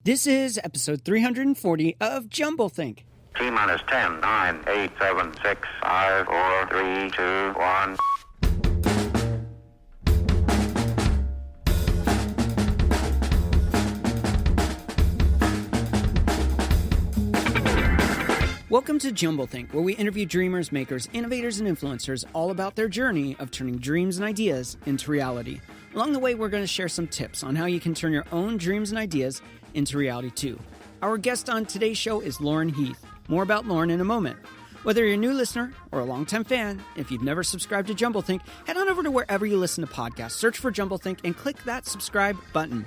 This is episode 340 of Jumblethink. T-minus 10, 9, 8, 7, 6, 5, 4, 3, 2, 1. Welcome to Jumblethink, where we interview dreamers, makers, innovators, and influencers all about their journey of turning dreams and ideas into reality. Along the way, we're going to share some tips on how you can turn your own dreams and ideas into reality too. Our guest on today's show is Lauren Heath. More about Lauren in a moment. Whether you're a new listener or a longtime fan, if you've never subscribed to Jumblethink, head on over to wherever you listen to podcasts, search for Jumblethink, and click that subscribe button.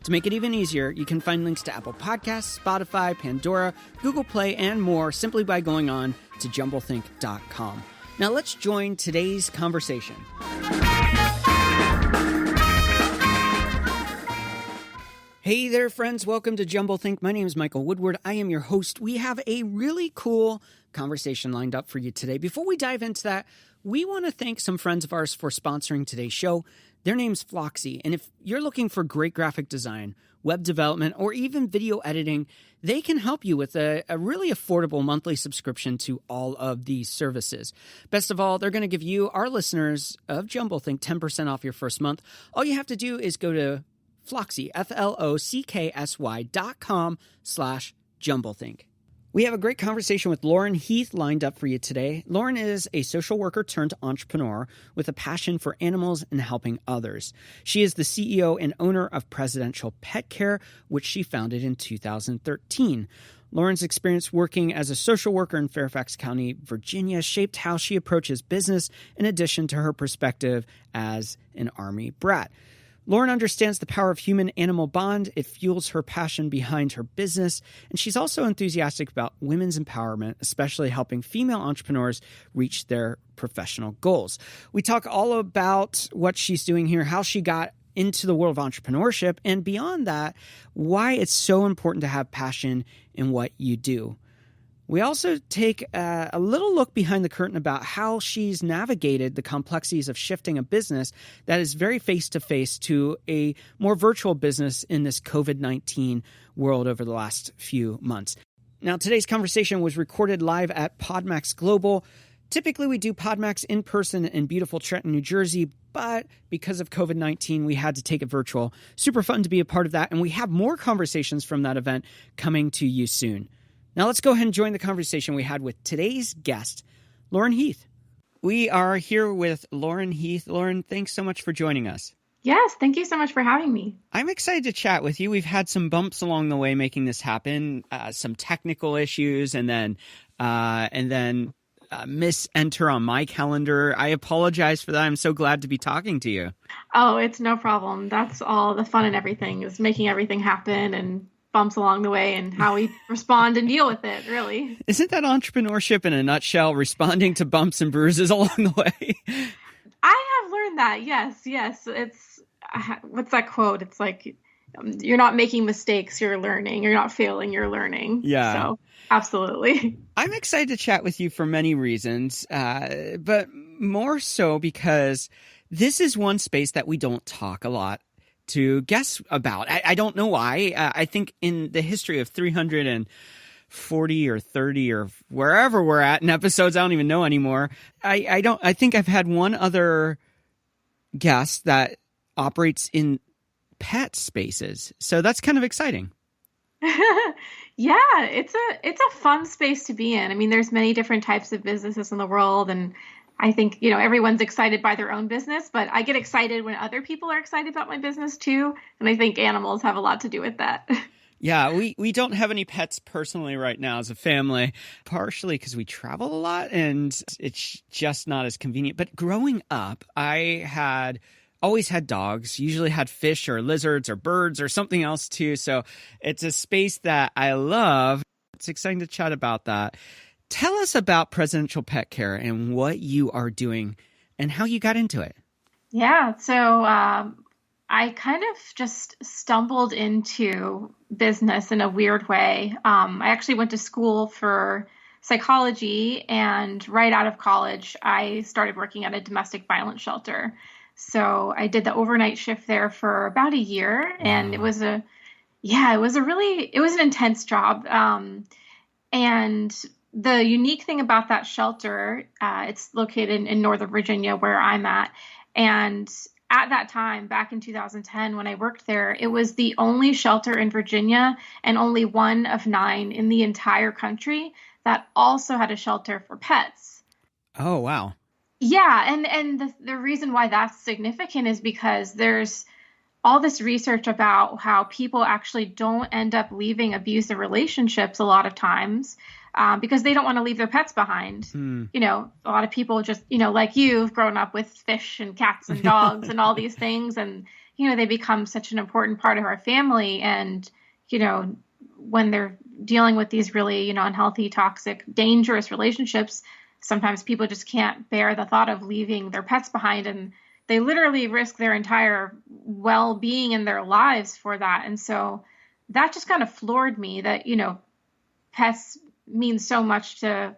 To make it even easier, you can find links to Apple Podcasts, Spotify, Pandora, Google Play, and more simply by going on to jumblethink.com. Now let's join today's conversation. Hey there, friends. Welcome to Jumblethink. My name is Michael Woodward. I am your host. We have a really cool conversation lined up for you today. Before we dive into that, we want to thank some friends of ours for sponsoring today's show. Their name's Floxy, and if you're looking for great graphic design, web development, or even video editing, they can help you with a really affordable monthly subscription to all of these services. Best of all, they're going to give you, our listeners of Jumblethink, 10% off your first month. All you have to do is go to Floxy, FLOCKSY.com/Jumblethink. We have a great conversation with Lauren Heath lined up for you today. Lauren is a social worker turned entrepreneur with a passion for animals and helping others. She is the CEO and owner of Presidential Pet Care, which she founded in 2013. Lauren's experience working as a social worker in Fairfax County, Virginia, shaped how she approaches business in addition to her perspective as an Army brat. Lauren understands the power of human-animal bond. It fuels her passion behind her business, and she's also enthusiastic about women's empowerment, especially helping female entrepreneurs reach their professional goals. We talk all about what she's doing here, how she got into the world of entrepreneurship, and beyond that, why it's so important to have passion in what you do. We also take a little look behind the curtain about how she's navigated the complexities of shifting a business that is very face-to-face to a more virtual business in this COVID-19 world over the last few months. Now, today's conversation was recorded live at PodMax Global. Typically, we do PodMax in person in beautiful Trenton, New Jersey, but because of COVID-19, we had to take it virtual. Super fun to be a part of that, and we have more conversations from that event coming to you soon. Now let's go ahead and join the conversation we had with today's guest, Lauren Heath. We are here with Lauren Heath. Lauren, thanks so much for joining us. Yes, thank you so much for having me. I'm excited to chat with you. We've had some bumps along the way making this happen, some technical issues, and then miss enter on my calendar. I apologize for that. I'm so glad to be talking to you. Oh, it's no problem. That's all the fun and everything, is making everything happen and bumps along the way and how we respond and deal with it, really. Isn't that entrepreneurship in a nutshell, responding to bumps and bruises along the way? I have learned that. Yes. It's, what's that quote? It's like, you're not making mistakes, you're learning. You're not failing, you're learning. Yeah. So, absolutely. I'm excited to chat with you for many reasons, but more so because this is one space that we don't talk a lot to guess about. I don't know why. I think in the history of 340 or 30 or wherever we're at in episodes, I don't even know anymore. I think I've had one other guest that operates in pet spaces. So that's kind of exciting. Yeah, it's a fun space to be in. I mean, there's many different types of businesses in the world, and I think, everyone's excited by their own business, but I get excited when other people are excited about my business too. And I think animals have a lot to do with that. Yeah, we don't have any pets personally right now as a family, partially because we travel a lot and it's just not as convenient. But growing up, I always had dogs, usually had fish or lizards or birds or something else too. So it's a space that I love. It's exciting to chat about that. Tell us about Presidential Pet Care and what you are doing and how you got into it. Yeah, so I kind of just stumbled into business in a weird way. I actually went to school for psychology, and right out of college, I started working at a domestic violence shelter. So I did the overnight shift there for about a year, and it was a Yeah, it was an intense job. And the unique thing about that shelter, it's located in Northern Virginia where I'm at. And at that time, back in 2010, when I worked there, it was the only shelter in Virginia and only one of 9 in the entire country that also had a shelter for pets. Oh, wow. Yeah, and the reason why that's significant is because there's all this research about how people actually don't end up leaving abusive relationships a lot of times because they don't want to leave their pets behind. You know, a lot of people just, you know, like you've grown up with fish and cats and dogs and all these things. And, you know, they become such an important part of our family. And, you know, when they're dealing with these really, you know, unhealthy, toxic, dangerous relationships, sometimes people just can't bear the thought of leaving their pets behind. And they literally risk their entire well-being in their lives for that. And so that just kind of floored me that, you know, pets mean so much to,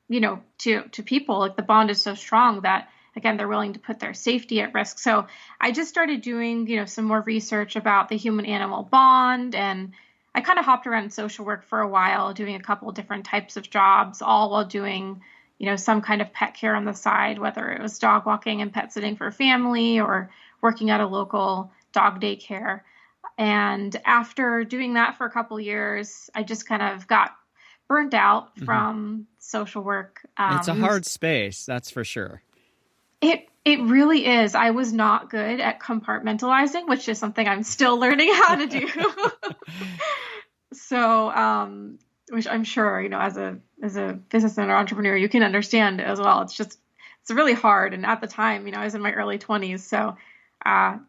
you know, to people. Like the bond is so strong that, again, they're willing to put their safety at risk. So I just started doing, you know, some more research about the human animal bond. And I kind of hopped around social work for a while, doing a couple of different types of jobs, all while doing, you know, some kind of pet care on the side, whether it was dog walking and pet sitting for family or working at a local dog daycare. And after doing that for a couple of years, I just kind of got burnt out from social work. It's a hard space, that's for sure. It really is. I was not good at compartmentalizing, which is something I'm still learning how to do. So, which I'm sure, you know, as a business owner, entrepreneur, you can understand as well. It's really hard. And at the time, you know, I was in my early 20s, so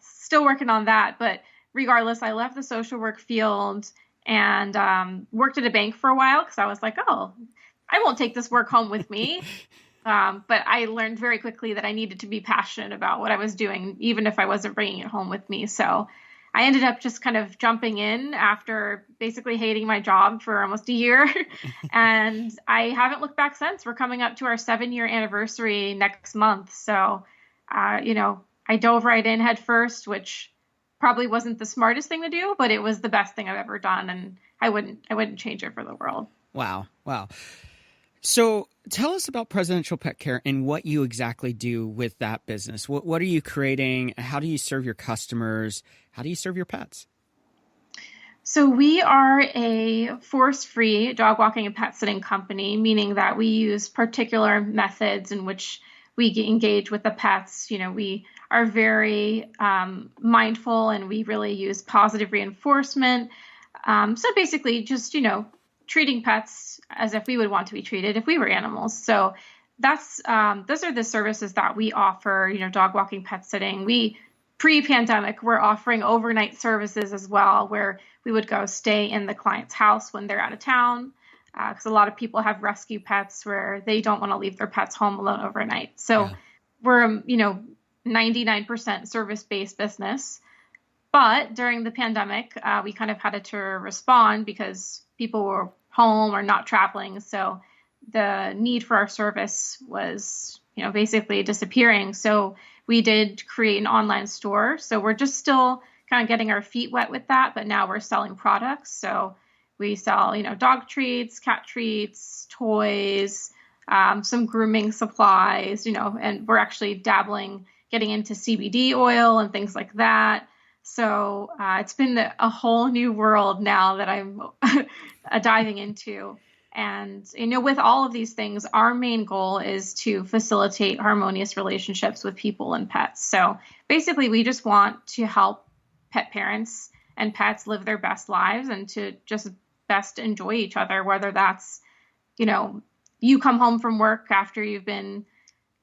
still working on that. But regardless, I left the social work field and worked at a bank for a while because I was like, oh, I won't take this work home with me. But I learned very quickly that I needed to be passionate about what I was doing, even if I wasn't bringing it home with me. So I ended up just kind of jumping in after basically hating my job for almost a year. And I haven't looked back since. We're coming up to our 7-year anniversary next month. So, you know, I dove right in head first, which probably wasn't the smartest thing to do, but it was the best thing I've ever done. And I wouldn't change it for the world. Wow. So tell us about Presidential Pet Care and what you exactly do with that business. What are you creating? How do you serve your customers? How do you serve your pets? So we are a force-free dog walking and pet sitting company, meaning that we use particular methods in which we engage with the pets. You know, we are very mindful and we really use positive reinforcement. So basically just, you know, treating pets as if we would want to be treated if we were animals. So that's those are the services that we offer, you know, dog walking, pet sitting. We pre-pandemic, we're offering overnight services as well, where we would go stay in the client's house when they're out of town. Because a lot of people have rescue pets where they don't want to leave their pets home alone overnight. So we're, you know, 99% service-based business. But during the pandemic, we kind of had to respond because people were home or not traveling. So the need for our service was, you know, basically disappearing. So we did create an online store. So we're just still kind of getting our feet wet with that, but now we're selling products. So we sell, you know, dog treats, cat treats, toys, some grooming supplies, you know, and we're actually getting into CBD oil and things like that. So it's been a whole new world now that I'm diving into. And, you know, with all of these things, our main goal is to facilitate harmonious relationships with people and pets. So basically, we just want to help pet parents and pets live their best lives and to just best enjoy each other, whether that's, you know, you come home from work after you've been,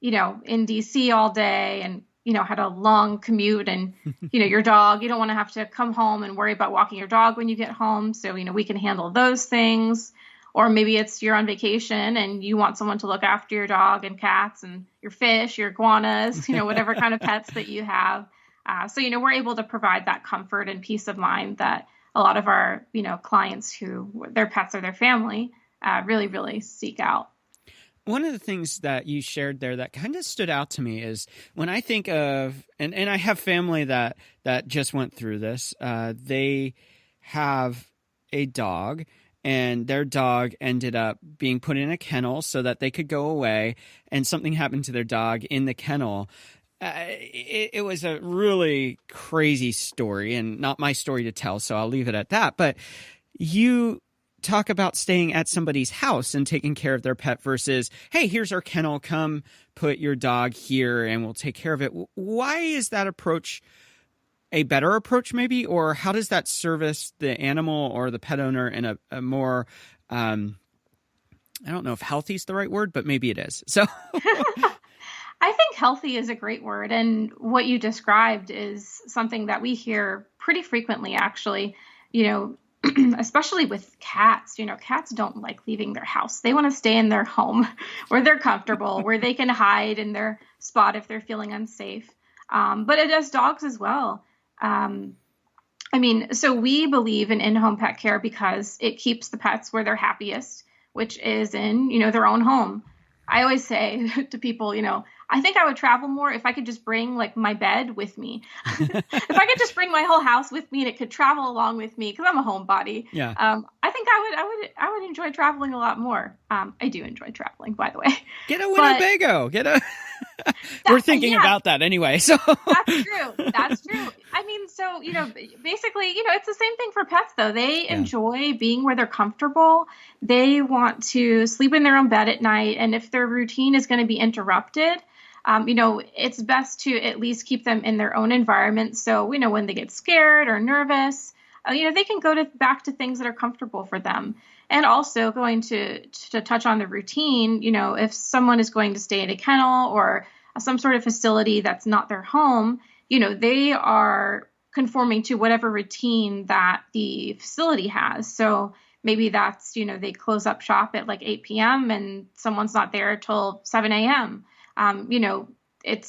you know, in DC all day and, you know, had a long commute and, you know, your dog, you don't want to have to come home and worry about walking your dog when you get home. So, you know, we can handle those things. Or maybe it's you're on vacation and you want someone to look after your dog and cats and your fish, your iguanas, you know, whatever kind of pets that you have. So, you know, we're able to provide that comfort and peace of mind that a lot of our, you know, clients who their pets are their family really, really seek out. One of the things that you shared there that kind of stood out to me is when I think of, and I have family that just went through this, they have a dog, and their dog ended up being put in a kennel so that they could go away, and something happened to their dog in the kennel. It was a really crazy story, and not my story to tell, so I'll leave it at that. But you talk about staying at somebody's house and taking care of their pet versus, hey, here's our kennel, come put your dog here and we'll take care of it. Why is that approach a better approach maybe? Or how does that service the animal or the pet owner in a more, I don't know if healthy is the right word, but maybe it is. So I think healthy is a great word. And what you described is something that we hear pretty frequently, actually, especially with cats. Cats don't like leaving their house. They want to stay in their home where they're comfortable, where they can hide in their spot if they're feeling unsafe. But it does dogs as well. So we believe in in-home pet care because it keeps the pets where they're happiest, which is in, their own home. I always say to people, I think I would travel more if I could just bring like my bed with me. If I could just bring my whole house with me and it could travel along with me because I'm a homebody. Yeah. I think I would enjoy traveling a lot more. I do enjoy traveling, by the way. Get a Winnebago. We're thinking about that anyway. So That's true. Basically, it's the same thing for pets though. They enjoy being where they're comfortable. They want to sleep in their own bed at night. And if their routine is going to be interrupted, it's best to at least keep them in their own environment. So, when they get scared or nervous, they can go back to things that are comfortable for them. And also going to touch on the routine, if someone is going to stay in a kennel or some sort of facility that's not their home, they are conforming to whatever routine that the facility has. So maybe that's, they close up shop at like 8 p.m. and someone's not there till 7 a.m.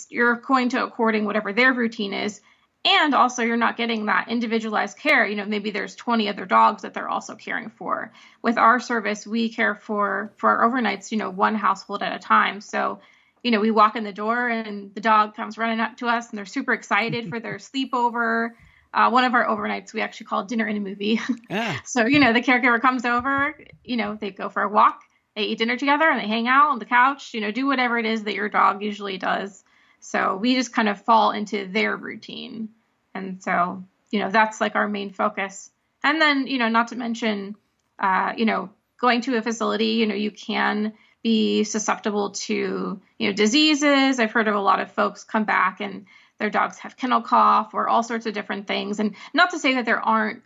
You're going to according whatever their routine is. And also you're not getting that individualized care. Maybe there's 20 other dogs that they're also caring for. With our service, we care for our overnights, one household at a time. So, we walk in the door and the dog comes running up to us and they're super excited for their sleepover. One of our overnights, we actually call dinner in a movie. Yeah. So, the caregiver comes over, they go for a walk, they eat dinner together and they hang out on the couch, do whatever it is that your dog usually does. So we just kind of fall into their routine. And so, that's like our main focus. And then, not to mention, going to a facility, you can be susceptible to, diseases. I've heard of a lot of folks come back and their dogs have kennel cough or all sorts of different things. And not to say that there aren't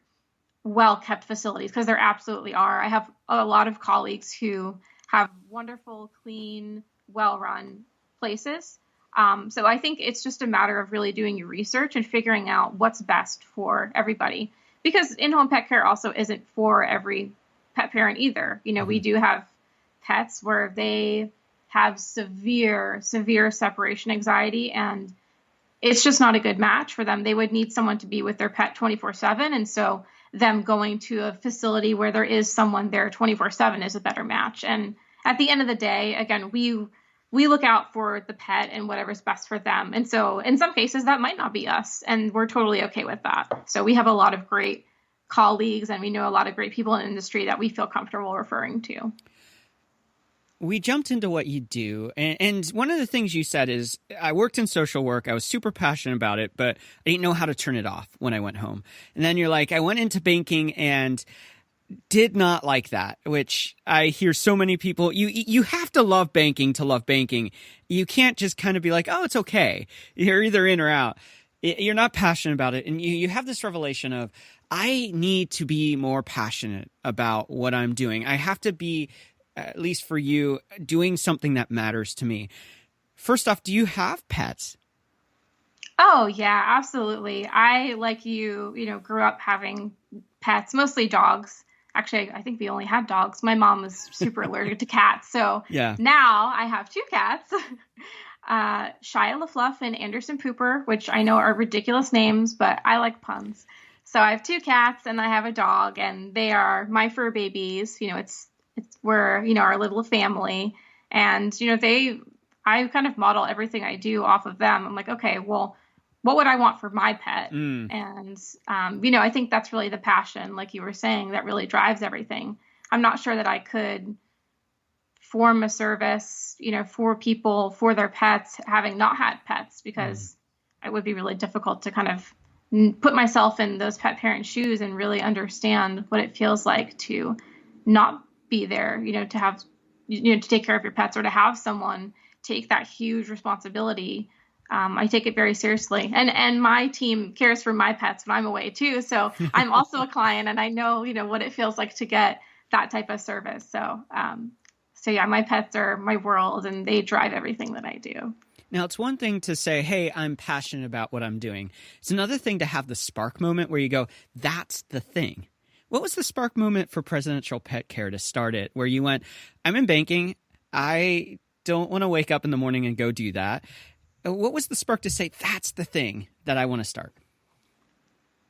well-kept facilities, because there absolutely are. I have a lot of colleagues who have wonderful, clean, well-run places. So I think it's just a matter of really doing your research and figuring out what's best for everybody. Because in-home pet care also isn't for every pet parent either. We do have pets where they have severe separation anxiety, and it's just not a good match for them. They would need someone to be with their pet 24/7. And so them going to a facility where there is someone there 24/7 is a better match. And at the end of the day, again, we look out for the pet and whatever's best for them. And so in some cases that might not be us, and we're totally okay with that. So we have a lot of great colleagues and we know a lot of great people in the industry that we feel comfortable referring to. We jumped into what you do. And one of the things you said is, I worked in social work. I was super passionate about it, but I didn't know how to turn it off when I went home. And then you're like, I went into banking and did not like that, which I hear so many people. You have to love banking to love banking. You can't just kind of be like, oh, it's okay. You're either in or out. You're not passionate about it. And you have this revelation of, I need to be more passionate about what I'm doing. I have to be, at least for you, doing something that matters to me. First off, do you have pets? Oh, yeah, absolutely. I, like you, grew up having pets, mostly dogs. Actually, I think we only had dogs. My mom was super allergic to cats. So now I have two cats, Shia LaFluff and Anderson Pooper, which I know are ridiculous names, but I like puns. So I have two cats and I have a dog, and they are my fur babies. We're, our little family. And, I kind of model everything I do off of them. I'm like, okay, well, what would I want for my pet? And, I think that's really the passion, like you were saying, that really drives everything. I'm not sure that I could form a service, for people, for their pets, having not had pets, because it would be really difficult to kind of put myself in those pet parent shoes and really understand what it feels like to not be there, to have, to take care of your pets, or to have someone take that huge responsibility. I take it very seriously, and my team cares for my pets when I'm away too. So I'm also a client, and I know, what it feels like to get that type of service. So yeah, my pets are my world, and they drive everything that I do. Now, it's one thing to say, hey, I'm passionate about what I'm doing. It's another thing to have the spark moment where you go, that's the thing. What was the spark moment for Presidential Pet Care to start it, where you went, I'm in banking, I don't want to wake up in the morning and go do that. What was the spark to say, that's the thing that I want to start?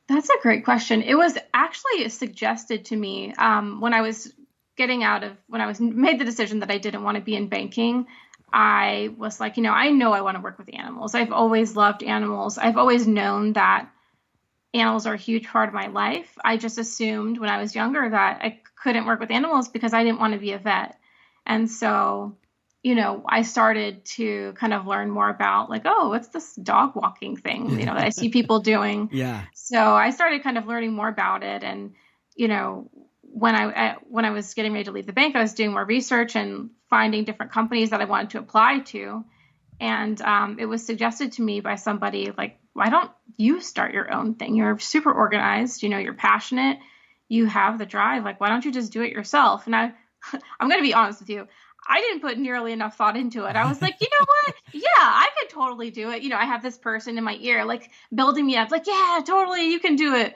That's a great question. It was actually suggested to me when I was made the decision that I didn't want to be in banking. I was like, I know I want to work with animals. I've always loved animals. I've always known that animals are a huge part of my life. I just assumed when I was younger that I couldn't work with animals because I didn't want to be a vet. And so, I started to kind of learn more about like, oh, what's this dog walking thing, that I see people doing. Yeah. So I started kind of learning more about it. And, when I was getting ready to leave the bank, I was doing more research and finding different companies that I wanted to apply to. And it was suggested to me by somebody like, why don't you start your own thing? You're super organized, you're passionate, you have the drive. Like, why don't you just do it yourself? And I'm going to be honest with you. I didn't put nearly enough thought into it. I was like, you know what? Yeah, I could totally do it. I have this person in my ear, like building me up, like, yeah, totally, you can do it.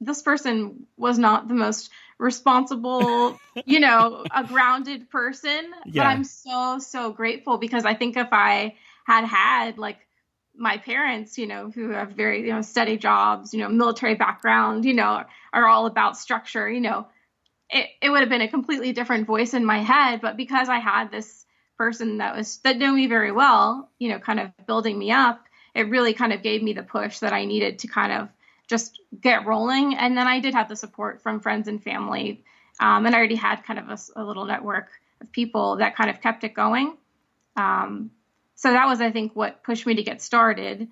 This person was not the most responsible, a grounded person. Yeah. But I'm so, so grateful, because I think if I had like my parents, who have very, steady jobs, military background, are all about structure, it would have been a completely different voice in my head. But because I had this person that knew me very well, kind of building me up, it really kind of gave me the push that I needed to kind of just get rolling. And then I did have the support from friends and family. And I already had kind of a little network of people that kind of kept it going. So that was, I think, what pushed me to get started.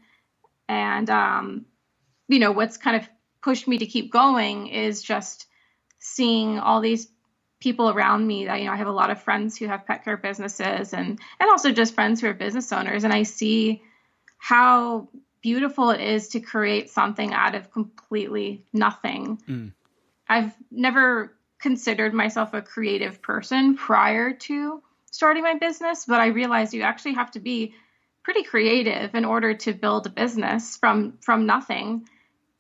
And, what's kind of pushed me to keep going is just seeing all these people around me that, I have a lot of friends who have pet care businesses and also just friends who are business owners. And I see how beautiful it is to create something out of completely nothing. I've never considered myself a creative person prior to starting my business, but I realized you actually have to be pretty creative in order to build a business from nothing.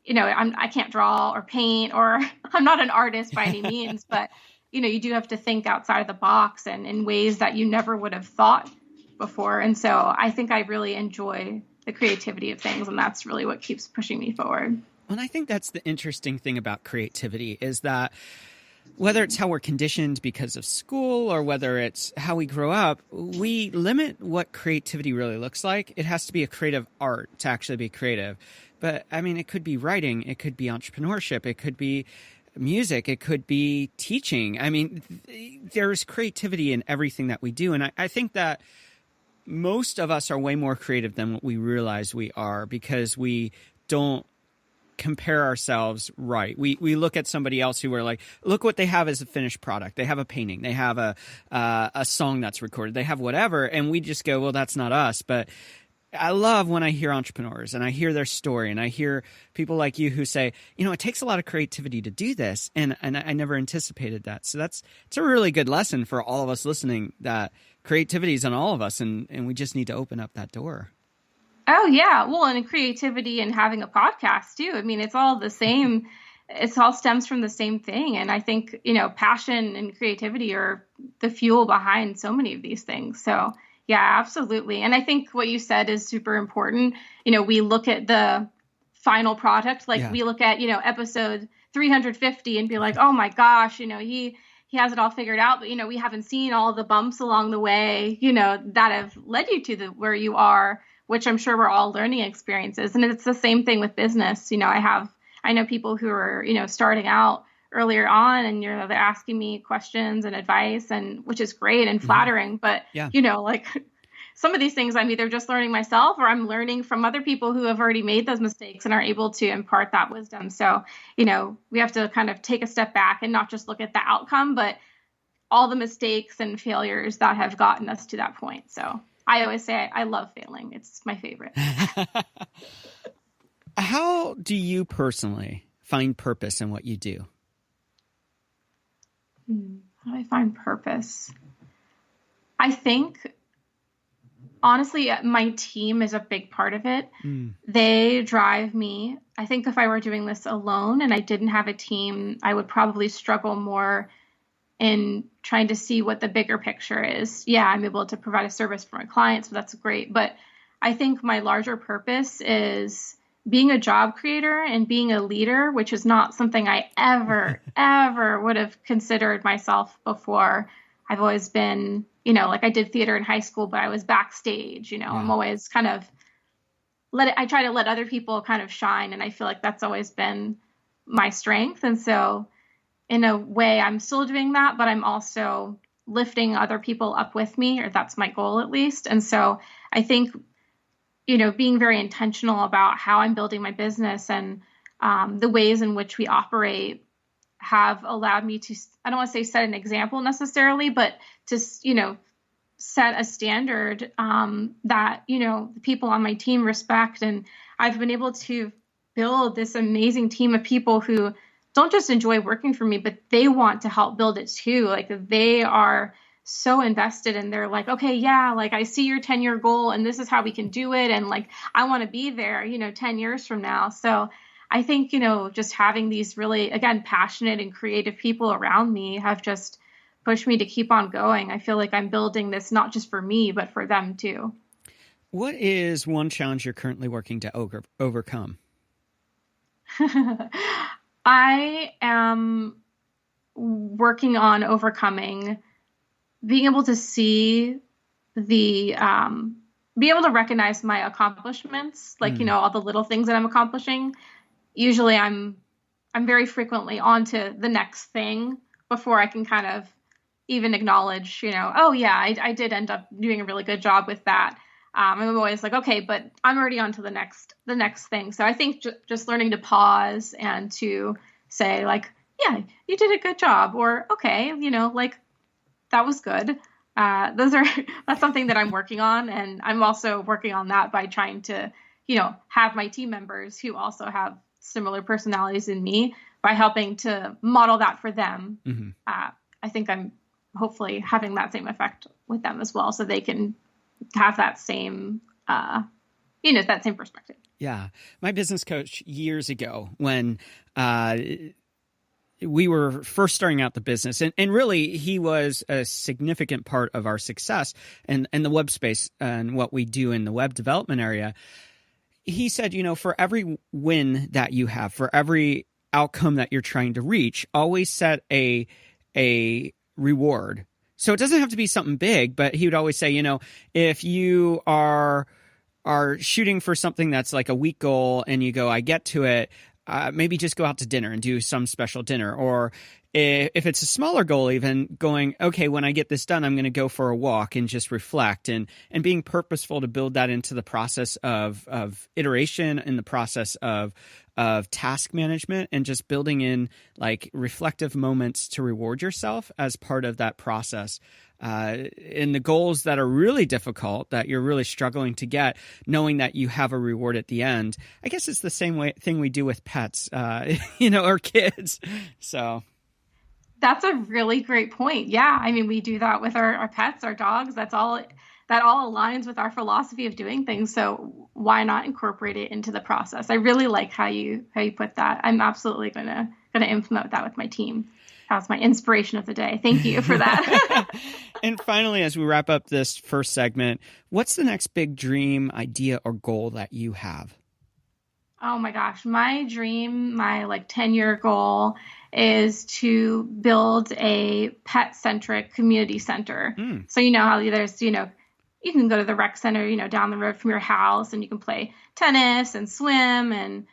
I can't draw or paint, or I'm not an artist by any means, but, you do have to think outside of the box and in ways that you never would have thought before. And so I think I really enjoy the creativity of things, and that's really what keeps pushing me forward. And I think that's the interesting thing about creativity is that whether it's how we're conditioned because of school or whether it's how we grow up, we limit what creativity really looks like. It has to be a creative art to actually be creative. But I mean, it could be writing, it could be entrepreneurship, it could be music, it could be teaching. I mean, there's creativity in everything that we do. And I think that most of us are way more creative than what we realize we are, because we don't compare ourselves right. We look at somebody else who are like, look what they have as a finished product. They have a painting. They have a song that's recorded. They have whatever. And we just go, well, that's not us. But I love when I hear entrepreneurs and I hear their story and I hear people like you who say, it takes a lot of creativity to do this. And I never anticipated that. So it's a really good lesson for all of us listening, that creativity is in all of us, and we just need to open up that door. Oh, yeah. Well, and creativity and having a podcast, too. I mean, it's all the same. It all stems from the same thing. And I think, passion and creativity are the fuel behind so many of these things. So, yeah, absolutely. And I think what you said is super important. We look at the final product, like we look at, episode 350 and be like, oh, my gosh, he has it all figured out. But, we haven't seen all the bumps along the way, that have led you to where you are which I'm sure we're all learning experiences. And it's the same thing with business. I know people who are, starting out earlier on, and they're asking me questions and advice, and which is great and flattering. But, Yeah. like some of these things I'm either just learning myself or I'm learning from other people who have already made those mistakes and are able to impart that wisdom. So, we have to kind of take a step back and not just look at the outcome, but all the mistakes and failures that have gotten us to that point. So I always say I love failing. It's my favorite. How do you personally find purpose in what you do? How do I find purpose? I think, honestly, my team is a big part of it. They drive me. I think if I were doing this alone and I didn't have a team, I would probably struggle more in trying to see what the bigger picture is. Yeah, I'm able to provide a service for my clients, so that's great. But I think my larger purpose is being a job creator and being a leader, which is not something I ever would have considered myself before. I've always been, like I did theater in high school, but I was backstage, I'm always kind of I try to let other people kind of shine. And I feel like that's always been my strength. And so in a way, I'm still doing that, but I'm also lifting other people up with me, or that's my goal at least. And so I think, being very intentional about how I'm building my business and the ways in which we operate have allowed me to, I don't want to say set an example necessarily, but to, set a standard that, the people on my team respect. And I've been able to build this amazing team of people who don't just enjoy working for me, but they want to help build it too. Like they are so invested, and they're like, okay, yeah, like I see your 10-year goal and this is how we can do it. And like, I want to be there, 10 years from now. So I think, just having these really, again, passionate and creative people around me have just pushed me to keep on going. I feel like I'm building this not just for me, but for them too. What is one challenge you're currently working to overcome? I am working on overcoming being able to see be able to recognize my accomplishments, like, all the little things that I'm accomplishing. Usually I'm very frequently on to the next thing before I can kind of even acknowledge, oh yeah, I did end up doing a really good job with that. I'm always like, okay, but I'm already on to the next thing. So I think just learning to pause and to say like, yeah, you did a good job, or okay, like that was good. That's something that I'm working on. And I'm also working on that by trying to, have my team members who also have similar personalities in me, by helping to model that for them. Mm-hmm. I think I'm hopefully having that same effect with them as well, so they can have that same, that same perspective. Yeah. My business coach years ago, when we were first starting out the business, and really he was a significant part of our success and the web space and what we do in the web development area. He said, for every win that you have, for every outcome that you're trying to reach, always set a reward. So it doesn't have to be something big, but he would always say, if you are shooting for something that's like a week goal and you go, I get to it, maybe just go out to dinner and do some special dinner. Or if it's a smaller goal, even going, okay, when I get this done, I'm going to go for a walk and just reflect, and being purposeful to build that into the process of iteration, in the process of task management, and just building in like reflective moments to reward yourself as part of that process. In the goals that are really difficult, that you're really struggling to get, knowing that you have a reward at the end. I guess it's the same thing we do with pets, or kids. So that's a really great point. Yeah. I mean, we do that with our pets, our dogs. That all aligns with our philosophy of doing things. So why not incorporate it into the process? I really like how you put that. I'm absolutely gonna implement that with my team. That's my inspiration of the day. Thank you for that. And finally, as we wrap up this first segment, what's the next big dream, idea, or goal that you have? Oh my gosh. My dream, my 10-year goal is to build a pet-centric community center. So how there's, you can go to the rec center, down the road from your house, and you can play tennis and swim and,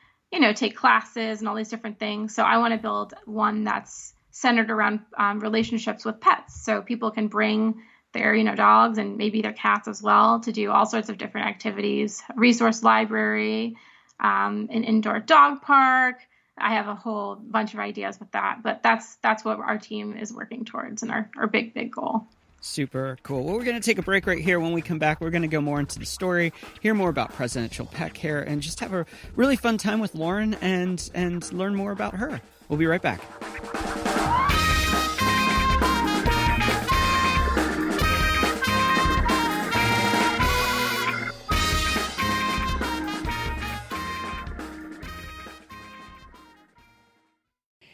take classes and all these different things. So I want to build one that's centered around relationships with pets. So people can bring their, dogs and maybe their cats as well to do all sorts of different activities, resource library, an indoor dog park. I have a whole bunch of ideas with that, but that's what our team is working towards and our big goal. Super cool. Well, we're going to take a break right here. When we come back, we're going to go more into the story, hear more about presidential pet care, and just have a really fun time with Lauren and learn more about her. We'll be right back.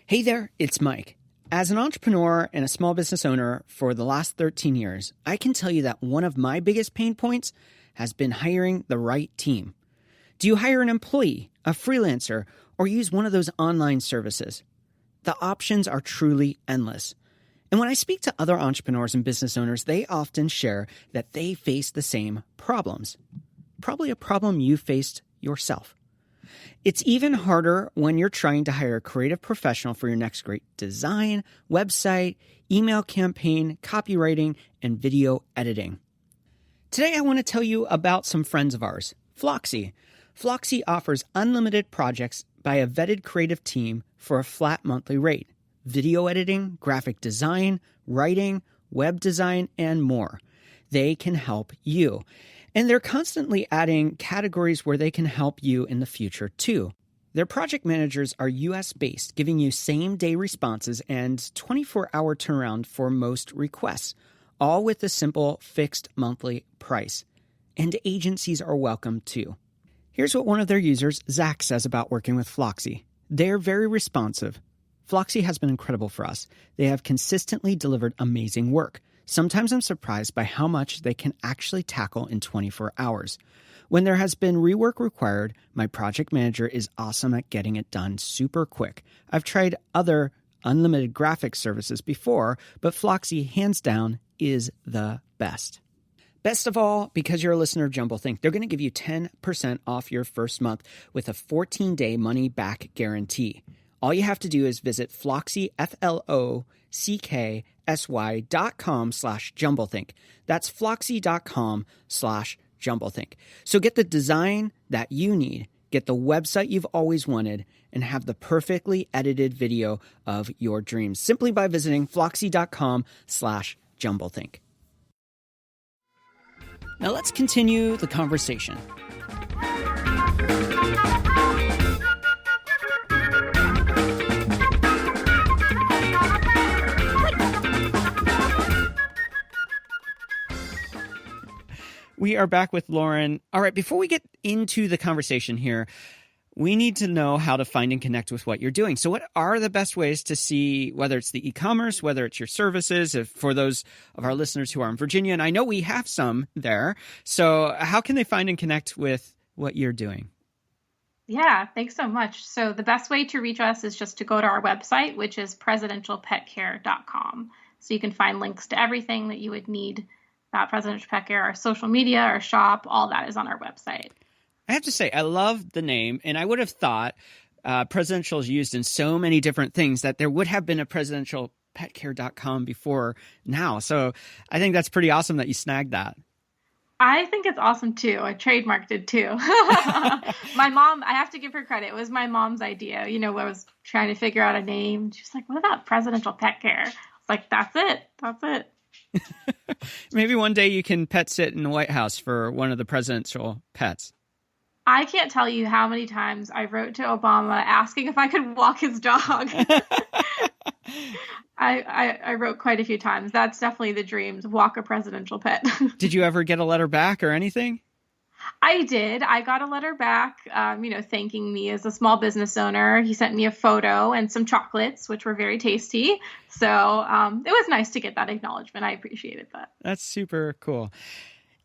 Hey there, it's Mike. As an entrepreneur and a small business owner for the last 13 years, I can tell you that one of my biggest pain points has been hiring the right team. Do you hire an employee, a freelancer, or use one of those online services? The options are truly endless. And when I speak to other entrepreneurs and business owners, they often share that they face the same problems. Probably a problem you faced yourself. It's even harder when you're trying to hire a creative professional for your next great design, website, email campaign, copywriting, and video editing. Today, I want to tell you about some friends of ours, Flocksy. Flocksy offers unlimited projects by a vetted creative team for a flat monthly rate. Video editing, graphic design, writing, web design, and more. They can help you. And they're constantly adding categories where they can help you in the future too. Their project managers are US-based, giving you same-day responses and 24-hour turnaround for most requests, all with a simple fixed monthly price. And agencies are welcome too. Here's what one of their users, Zach, says about working with Flocksy. They're very responsive. Flocksy has been incredible for us. They have consistently delivered amazing work. Sometimes I'm surprised by how much they can actually tackle in 24 hours. When there has been rework required, my project manager is awesome at getting it done super quick. I've tried other unlimited graphics services before, but Flocksy, hands down, is the best. Best of all, because you're a listener of Jumble Think, they're going to give you 10% off your first month with a 14-day money-back guarantee. All you have to do is visit Flocksy, FLOCKSY.com/JumbleThink. That's Flocksy.com/JumbleThink. So get the design that you need, get the website you've always wanted, and have the perfectly edited video of your dreams simply by visiting Flocksy.com/JumbleThink. Now let's continue the conversation. We are back with Lauren. All right, before we get into the conversation here, we need to know how to find and connect with what you're doing. So what are the best ways to see whether it's the e-commerce, whether it's your services, if for those of our listeners who are in Virginia? And I know we have some there. So how can they find and connect with what you're doing? Yeah, thanks so much. So the best way to reach us is just to go to our website, which is presidentialpetcare.com. So you can find links to everything that you would need about Presidential Pet Care, our social media, our shop, all that is on our website. I have to say, I love the name, and I would have thought presidential is used in so many different things that there would have been a presidentialpetcare.com before now. So I think that's pretty awesome that you snagged that. I think it's awesome too. I trademarked it too. My mom, I have to give her credit. It was my mom's idea. I was trying to figure out a name. She's like, what about Presidential Pet Care? I was like, that's it. That's it. Maybe one day you can pet sit in the White House for one of the presidential pets. I can't tell you how many times I wrote to Obama asking if I could walk his dog. I wrote quite a few times. That's definitely the dream, to walk a presidential pet. Did you ever get a letter back or anything? I did. I got a letter back, thanking me as a small business owner. He sent me a photo and some chocolates, which were very tasty. So it was nice to get that acknowledgement. I appreciated that. That's super cool.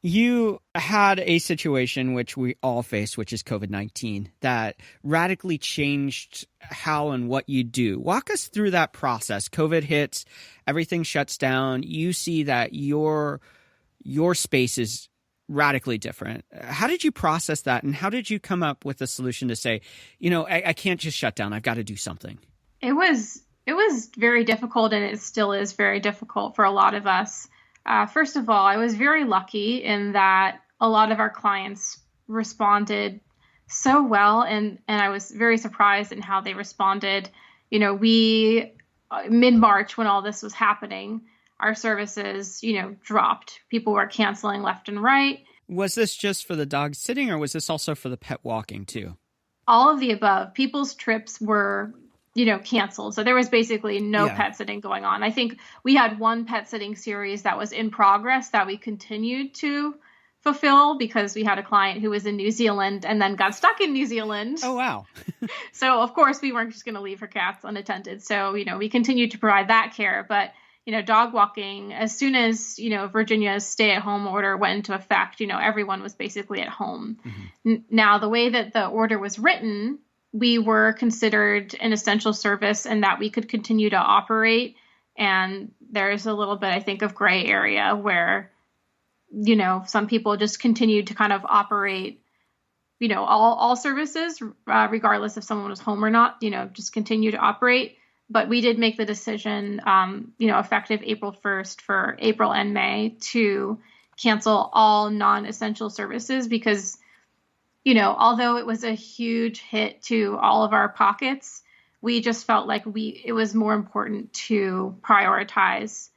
You had a situation which we all face, which is COVID-19, that radically changed how and what you do. Walk us through that process. COVID hits, everything shuts down. You see that your space is radically different. How did you process that? And how did you come up with a solution to say, I can't just shut down. I've got to do something? It was very difficult, and it still is very difficult for a lot of us. First of all, I was very lucky in that a lot of our clients responded so well, and I was very surprised in how they responded. We mid-March, when all this was happening, our services, dropped. People were canceling left and right. Was this just for the dog sitting, or was this also for the pet walking too? All of the above. People's trips were canceled. So there was basically no pet sitting going on. I think we had one pet sitting series that was in progress that we continued to fulfill because we had a client who was in New Zealand and then got stuck in New Zealand. Oh, wow. So of course we weren't just going to leave her cats unattended. So, we continued to provide that care, but dog walking, as soon as, Virginia's stay-at-home order went into effect, everyone was basically at home. Mm-hmm. Now, the way that the order was written, we were considered an essential service and that we could continue to operate. And there's a little bit, I think, of gray area where, some people just continued to kind of operate, all services, regardless if someone was home or not, just continue to operate. But we did make the decision, effective April 1st for April and May to cancel all non-essential services because, although it was a huge hit to all of our pockets, we just felt like it was more important to prioritize,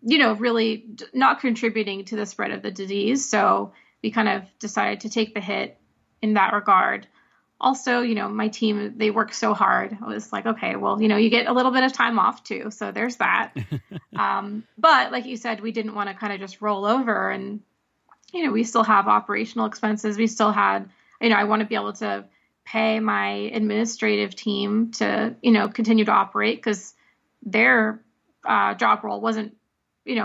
really not contributing to the spread of the disease. So we kind of decided to take the hit in that regard. Also, my team, they work so hard. I was like, okay, well, you get a little bit of time off too. So there's that. But like you said, we didn't want to kind of just roll over and, we still have operational expenses. We still had, I want to be able to pay my administrative team to, continue to operate because their job role wasn't, it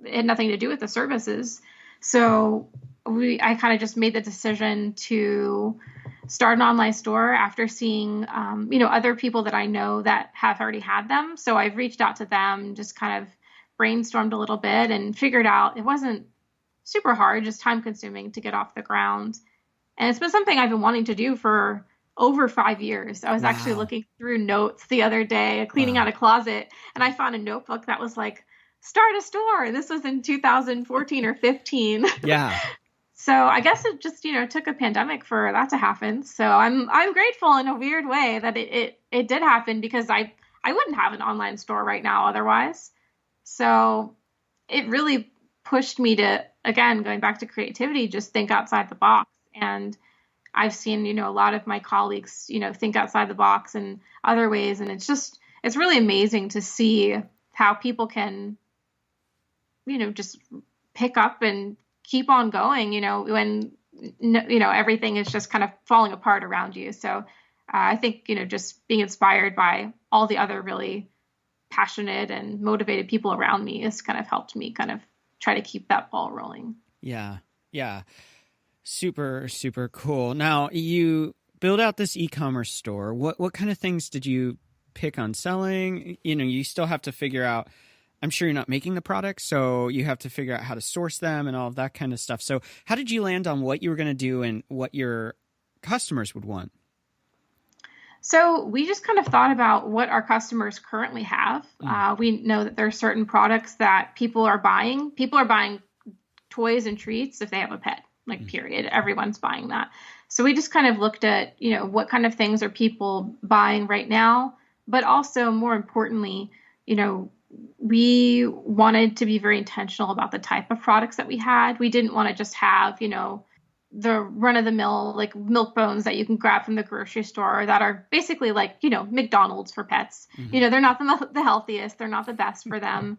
had nothing to do with the services. So I kind of just made the decision to start an online store after seeing, other people that I know that have already had them. So I've reached out to them, just kind of brainstormed a little bit and figured out it wasn't super hard, just time consuming to get off the ground. And it's been something I've been wanting to do for over 5 years. I was actually looking through notes the other day, cleaning out a closet, and I found a notebook that was like, start a store. This was in 2014 or 15. Yeah. So I guess it just, took a pandemic for that to happen. So I'm grateful in a weird way that it did happen because I wouldn't have an online store right now otherwise. So it really pushed me to, again, going back to creativity, just think outside the box. And I've seen, a lot of my colleagues, think outside the box in other ways. And it's really amazing to see how people can, just pick up and keep on going, when, everything is just kind of falling apart around you. So I think, just being inspired by all the other really passionate and motivated people around me has kind of helped me kind of try to keep that ball rolling. Yeah. Yeah. Super, super cool. Now you build out this e-commerce store. What kind of things did you pick on selling? You still have to figure out, I'm sure you're not making the products, so you have to figure out how to source them and all of that kind of stuff. So how did you land on what you were going to do and what your customers would want? So we just kind of thought about what our customers currently have. We know that there are certain products that people are buying. People are buying toys and treats if they have a pet, period. Everyone's buying that. So we just kind of looked at, what kind of things are people buying right now, but also more importantly, we wanted to be very intentional about the type of products that we had. We didn't want to just have, the run-of-the-mill, milk bones that you can grab from the grocery store that are basically McDonald's for pets. Mm-hmm. They're not the healthiest. They're not the best for them.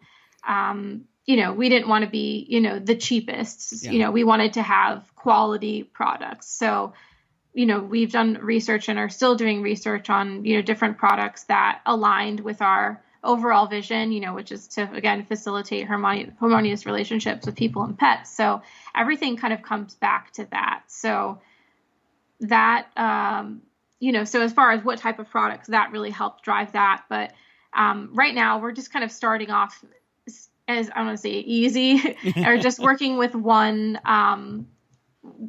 We didn't want to be, the cheapest. Yeah. We wanted to have quality products. So, we've done research and are still doing research on, different products that aligned with our overall vision, which is to, again, facilitate harmonious relationships with people and pets. So everything kind of comes back to that. So that, so as far as what type of products, that really helped drive that. But right now we're just kind of starting off as I want to say easy or just working with one.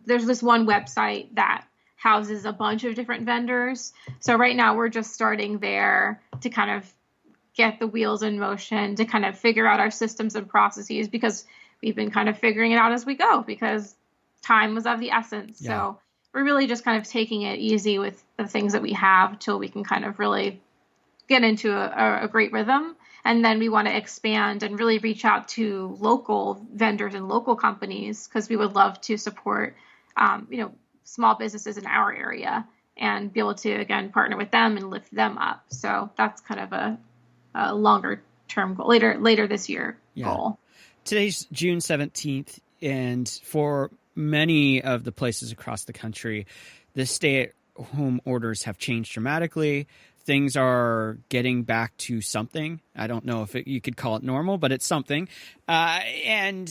There's this one website that houses a bunch of different vendors. So right now we're just starting there to kind of get the wheels in motion, to kind of figure out our systems and processes, because we've been kind of figuring it out as we go because time was of the essence. Yeah. So we're really just kind of taking it easy with the things that we have till we can kind of really get into a great rhythm. And then we want to expand and really reach out to local vendors and local companies, because we would love to support, small businesses in our area and be able to, again, partner with them and lift them up. So that's kind of a longer term goal, later this year goal. Today's June 17th, and for many of the places across the country, the stay-at-home orders have changed dramatically. Things are getting back to something. I don't know if you could call it normal, but it's something. And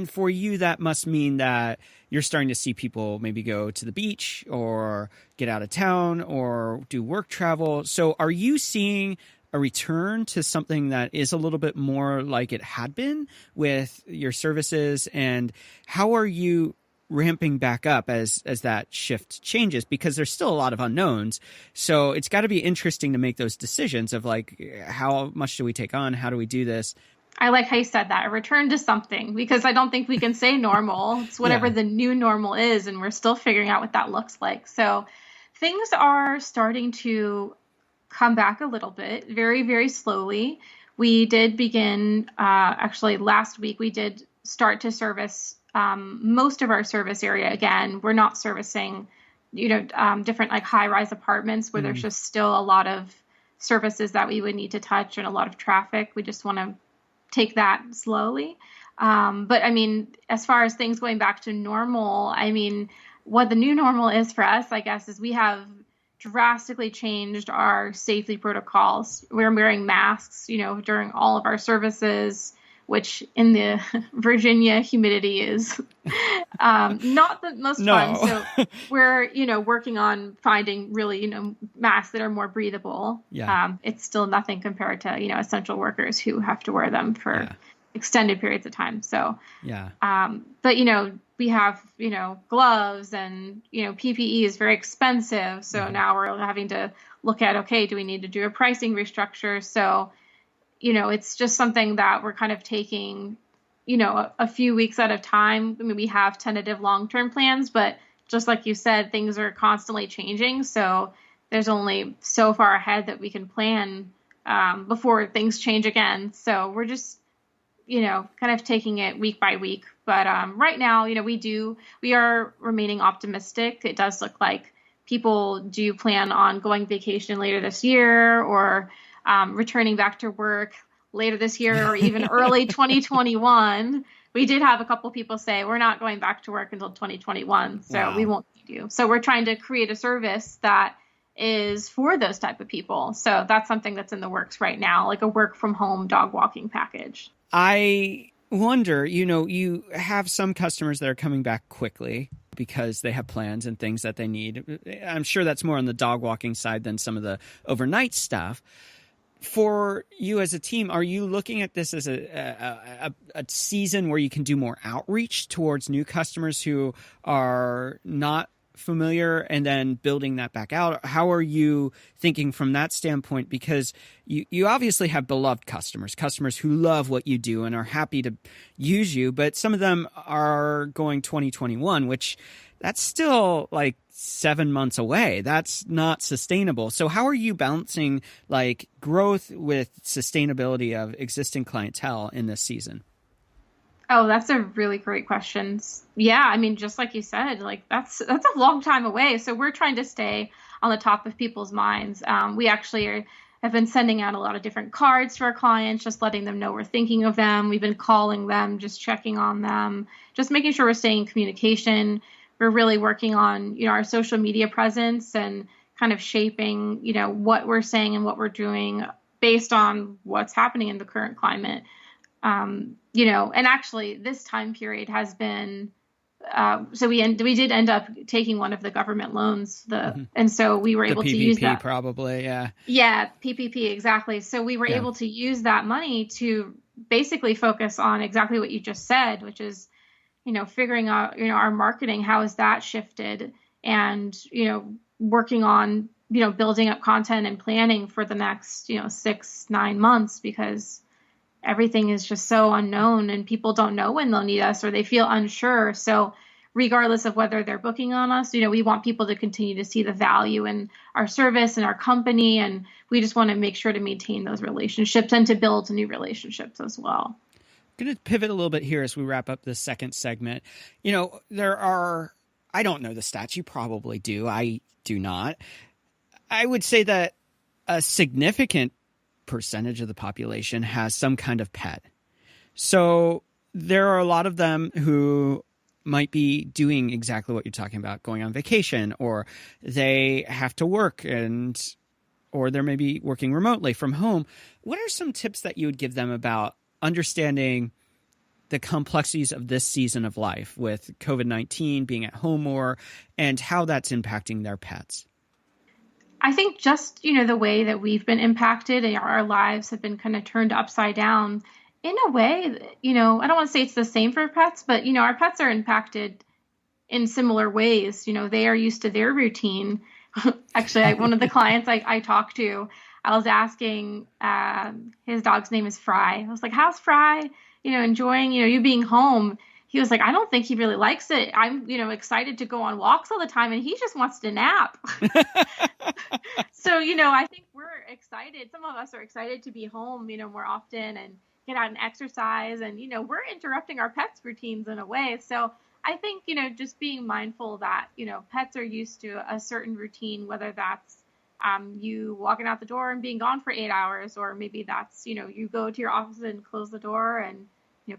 for you, that must mean that you're starting to see people maybe go to the beach or get out of town or do work travel. So are you seeing a return to something that is a little bit more like it had been with your services? And how are you ramping back up as that shift changes? Because there's still a lot of unknowns. So it's got to be interesting to make those decisions of like, how much do we take on? How do we do this? I like how you said that, a return to something, because I don't think we can say normal. It's whatever the new normal is, and we're still figuring out what that looks like. So things are starting to come back a little bit, very, very slowly. We did begin, actually last week, we did start to service most of our service area again. We're not servicing, different like high-rise apartments where there's just still a lot of services that we would need to touch and a lot of traffic. We just want to take that slowly. But I mean, as far as things going back to normal, I mean, what the new normal is for us, I guess, is we have drastically changed our safety protocols. We're wearing masks, during all of our services, which in the Virginia humidity is not the most fun. So we're, working on finding really, masks that are more breathable. Yeah. It's still nothing compared to, essential workers who have to wear them for extended periods of time. So, but, we have, gloves and, PPE is very expensive. So now we're having to look at, okay, do we need to do a pricing restructure? So, it's just something that we're kind of taking, a few weeks at a time. I mean, we have tentative long-term plans, but just like you said, things are constantly changing. So there's only so far ahead that we can plan before things change again. So we're just, kind of taking it week by week. But right now, we are remaining optimistic. It does look like people do plan on going vacation later this year, or returning back to work later this year, or even early 2021. We did have a couple people say we're not going back to work until 2021, so we won't need you. So we're trying to create a service that is for those type of people. So that's something that's in the works right now, like a work from home dog walking package. I wonder, you have some customers that are coming back quickly because they have plans and things that they need. I'm sure that's more on the dog walking side than some of the overnight stuff. For you as a team, are you looking at this as a season where you can do more outreach towards new customers who are not familiar and then building that back out? How are you thinking from that standpoint? Because you obviously have beloved customers who love what you do and are happy to use you, but some of them are going 2021, which that's still like 7 months away. That's not sustainable. So how are you balancing like growth with sustainability of existing clientele in this season? Oh, that's a really great question. Yeah, I mean, just like you said, like that's a long time away. So we're trying to stay on the top of people's minds. We actually have been sending out a lot of different cards to our clients, just letting them know we're thinking of them. We've been calling them, just checking on them, just making sure we're staying in communication. We're really working on, our social media presence and kind of shaping, what we're saying and what we're doing based on what's happening in the current climate. And actually this time period has been, so we did end up taking one of the government loans, and so we were able to use that. Probably, yeah. Yeah, PPP, exactly. So we were able to use that money to basically focus on exactly what you just said, which is, figuring out, our marketing, how has that shifted, and, working on, building up content and planning for the next, 6-9 months, because everything is just so unknown and people don't know when they'll need us or they feel unsure. So regardless of whether they're booking on us, we want people to continue to see the value in our service and our company. And we just want to make sure to maintain those relationships and to build new relationships as well. I'm going to pivot a little bit here as we wrap up this second segment. There are, I don't know the stats. You probably do. I do not. I would say that a significant percentage of the population has some kind of pet. So there are a lot of them who might be doing exactly what you're talking about, going on vacation, or they have to work or they're maybe working remotely from home. What are some tips that you would give them about understanding the complexities of this season of life with COVID-19, being at home more, and how that's impacting their pets? I think just, the way that we've been impacted and our lives have been kind of turned upside down in a way, I don't want to say it's the same for pets, but, our pets are impacted in similar ways. They are used to their routine. Actually, one of the clients I talked to, I was asking, his dog's name is Fry. I was like, how's Fry, enjoying, you being home? He was like, I don't think he really likes it. I'm, excited to go on walks all the time and he just wants to nap. So, I think we're excited. Some of us are excited to be home, more often and get out and exercise. And, we're interrupting our pets' routines in a way. So I think, just being mindful that, pets are used to a certain routine, whether that's you walking out the door and being gone for 8 hours, or maybe that's, you go to your office and close the door and,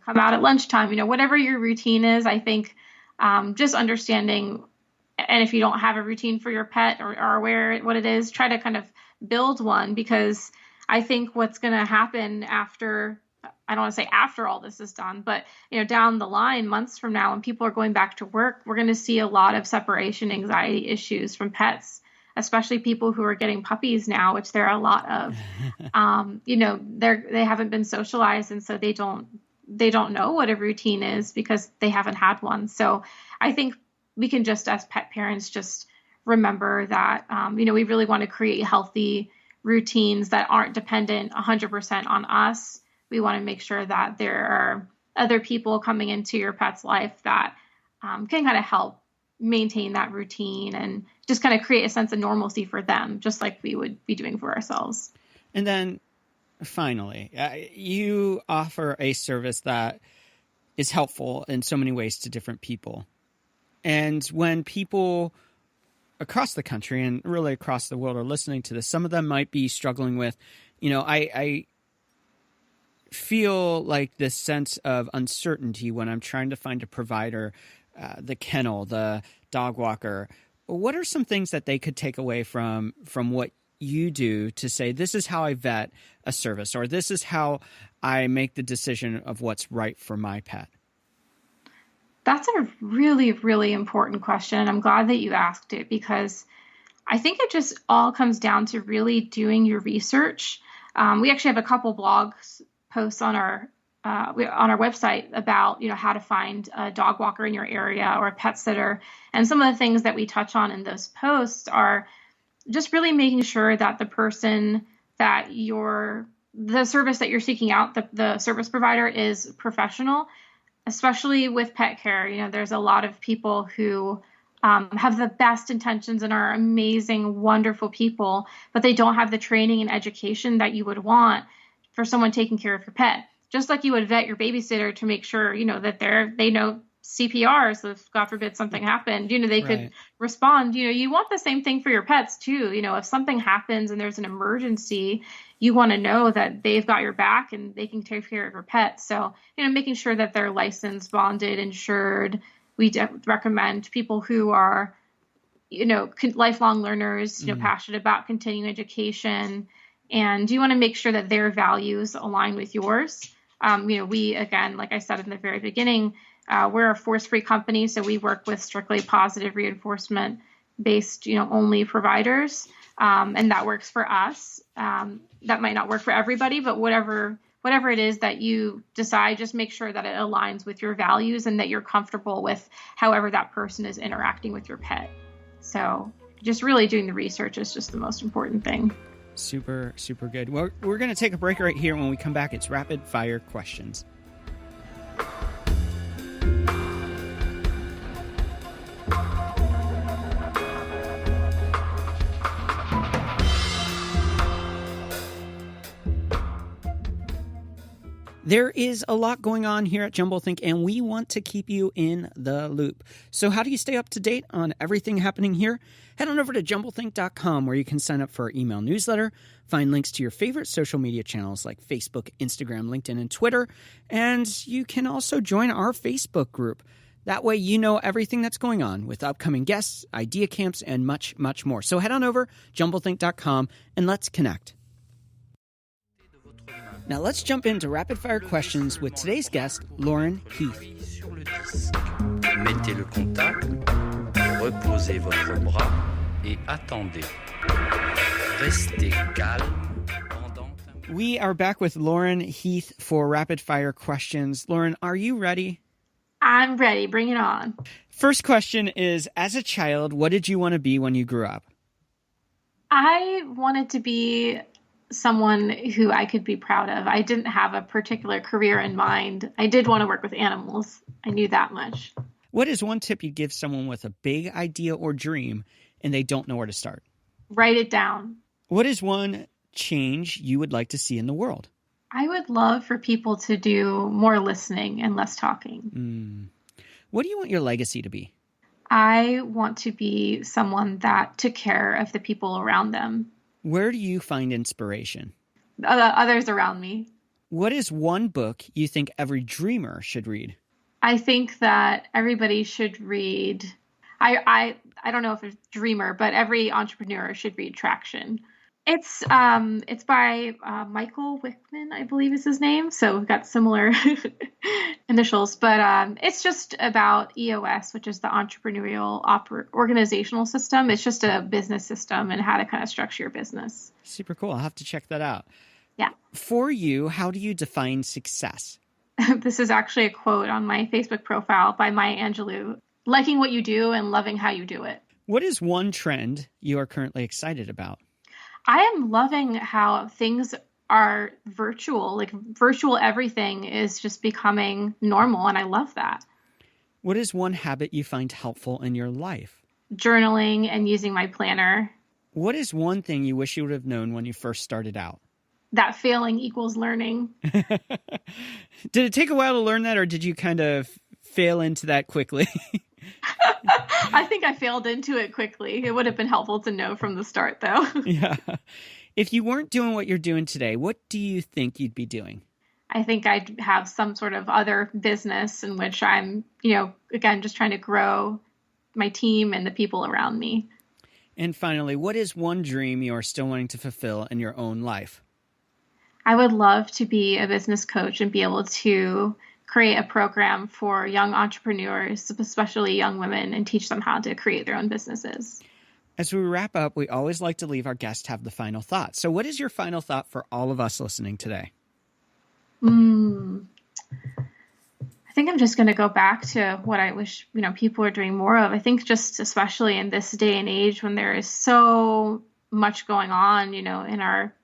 come out at lunchtime, whatever your routine is. I think just understanding, and if you don't have a routine for your pet or are aware what it is, try to kind of build one, because I think what's going to happen after, I don't want to say after all this is done, but, down the line, months from now, when people are going back to work, we're going to see a lot of separation anxiety issues from pets, especially people who are getting puppies now, which there are a lot of. They haven't been socialized, and so they don't know what a routine is because they haven't had one. So I think we can just, as pet parents, just remember that, we really want to create healthy routines that aren't dependent 100% on us. We want to make sure that there are other people coming into your pet's life that can kind of help maintain that routine and just kind of create a sense of normalcy for them, just like we would be doing for ourselves. And then finally, you offer a service that is helpful in so many ways to different people. And when people across the country and really across the world are listening to this, some of them might be struggling with, I feel like this sense of uncertainty when I'm trying to find a provider, the kennel, the dog walker. What are some things that they could take away from what you do to say, this is how I vet a service, or this is how I make the decision of what's right for my pet? That's a really, really important question. And I'm glad that you asked it, because I think it just all comes down to really doing your research. We actually have a couple blog posts on our website about, how to find a dog walker in your area or a pet sitter. And some of the things that we touch on in those posts are just really making sure that the person that the service that you're seeking out, the service provider, is professional, especially with pet care. There's a lot of people who have the best intentions and are amazing, wonderful people, but they don't have the training and education that you would want for someone taking care of your pet. Just like you would vet your babysitter to make sure, that they know CPR, so if God forbid something happened, they could respond. You want the same thing for your pets too. If something happens and there's an emergency, you want to know that they've got your back and they can take care of your pet. So, making sure that they're licensed, bonded, insured. We recommend people who are, lifelong learners, passionate about continuing education. And you want to make sure that their values align with yours. We, again, like I said in the very beginning, we're a force-free company, so we work with strictly positive reinforcement-based, only providers, and that works for us. That might not work for everybody, but whatever whatever it is that you decide, just make sure that it aligns with your values and that you're comfortable with however that person is interacting with your pet. So just really doing the research is just the most important thing. Super, super good. Well, we're going to take a break right here. When we come back, it's rapid fire questions. There is a lot going on here at Jumblethink, and we want to keep you in the loop. So how do you stay up to date on everything happening here? Head on over to jumblethink.com, where you can sign up for our email newsletter, find links to your favorite social media channels like Facebook, Instagram, LinkedIn, and Twitter, and you can also join our Facebook group. That way you know everything that's going on with upcoming guests, idea camps, and much, much more. So head on over, jumblethink.com, and let's connect. Now let's jump into rapid-fire questions with today's guest, Lauren Heath. Mettez le contact, reposez votre bras et attendez. Restez calme pendant un... We are back with Lauren Heath for rapid-fire questions. Lauren, are you ready? I'm ready. Bring it on. First question is, as a child, what did you want to be when you grew up? I wanted to be someone who I could be proud of. I didn't have a particular career in mind. I did want to work with animals. I knew that much. What is one tip you'd give someone with a big idea or dream and they don't know where to start? Write it down. What is one change you would like to see in the world? I would love for people to do more listening and less talking. What do you want your legacy to be? I want to be someone that took care of the people around them. Where do you find inspiration? Others around me. What is one book you think every dreamer should read? I think that everybody should read, I don't know if it's dreamer, but every entrepreneur should read Traction. It's by Michael Wickman, I believe is his name. So we've got similar initials, but it's just about EOS, which is the entrepreneurial organizational system. It's just a business system and how to kind of structure your business. Super cool. I'll have to check that out. Yeah. For you, how do you define success? This is actually a quote on my Facebook profile by Maya Angelou. Liking what you do and loving how you do it. What is one trend you are currently excited about? I am loving how things are virtual. Like virtual everything is just becoming normal, and I love that. What is one habit you find helpful in your life? Journaling and using my planner. What is one thing you wish you would have known when you first started out? That failing equals learning. Did it take a while to learn that, or did you kind of fail into that quickly? I think I failed into it quickly. It would have been helpful to know from the start, though. Yeah. If you weren't doing what you're doing today, what do you think you'd be doing? I think I'd have some sort of other business in which I'm, again, just trying to grow my team and the people around me. And finally, what is one dream you are still wanting to fulfill in your own life? I would love to be a business coach and be able to create a program for young entrepreneurs, especially young women, and teach them how to create their own businesses. As we wrap up, we always like to leave our guests have the final thought. So what is your final thought for all of us listening today? I think I'm just going to go back to what I wish, people are doing more of. I think just especially in this day and age when there is so much going on, in our,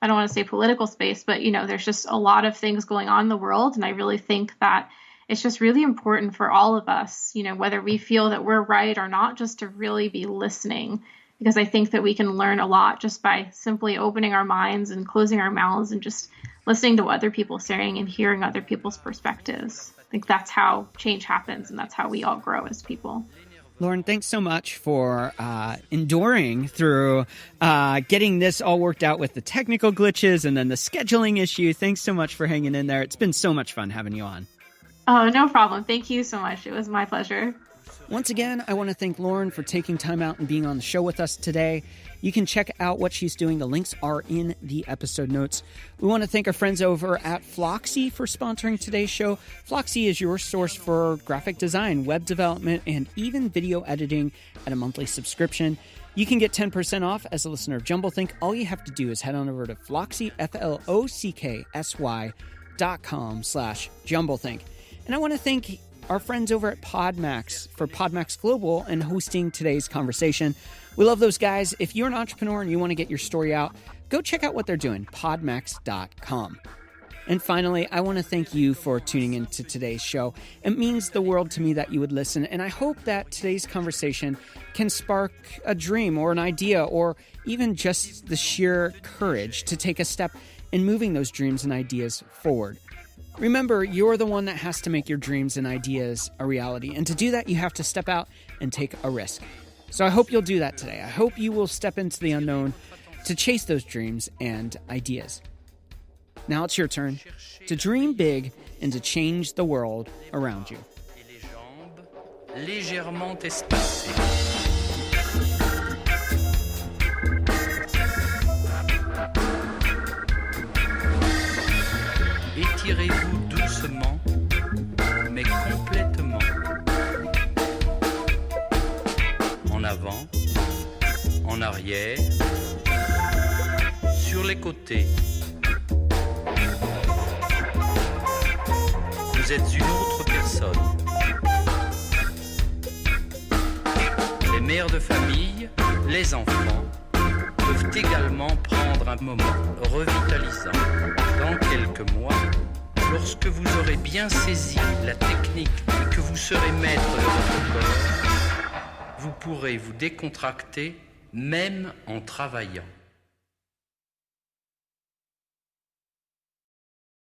I don't want to say political space, but, there's just a lot of things going on in the world. And I really think that it's just really important for all of us, whether we feel that we're right or not, just to really be listening, because I think that we can learn a lot just by simply opening our minds and closing our mouths and just listening to what other people are saying and hearing other people's perspectives. I think that's how change happens, and that's how we all grow as people. Lauren, thanks so much for enduring through getting this all worked out with the technical glitches and then the scheduling issue. Thanks so much for hanging in there. It's been so much fun having you on. Oh, no problem. Thank you so much. It was my pleasure. Once again, I want to thank Lauren for taking time out and being on the show with us today. You can check out what she's doing. The links are in the episode notes. We want to thank our friends over at Floxy for sponsoring today's show. Floxy is your source for graphic design, web development, and even video editing at a monthly subscription. You can get 10% off as a listener of Jumblethink. All you have to do is head on over to Flocksy, FLOCKSY.com/Jumblethink. And I want to thank our friends over at Podmax for Podmax Global and hosting today's conversation. We love those guys. If you're an entrepreneur and you want to get your story out, go check out what they're doing, podmax.com. And finally, I want to thank you for tuning into today's show. It means the world to me that you would listen, and I hope that today's conversation can spark a dream or an idea or even just the sheer courage to take a step in moving those dreams and ideas forward. Remember, you're the one that has to make your dreams and ideas a reality, and to do that, you have to step out and take a risk. So I hope you'll do that today. I hope you will step into the unknown to chase those dreams and ideas. Now it's your turn to dream big and to change the world around you. Légèrement espacées. Étirez-vous doucement, mais complètement. En avant, en arrière, sur les côtés. Vous êtes une autre personne. Les mères de famille, les enfants peuvent également prendre un moment revitalisant. Dans quelques mois, lorsque vous aurez bien saisi la technique et que vous serez maître de votre corps, vous pourrez vous décontracter même en travaillant.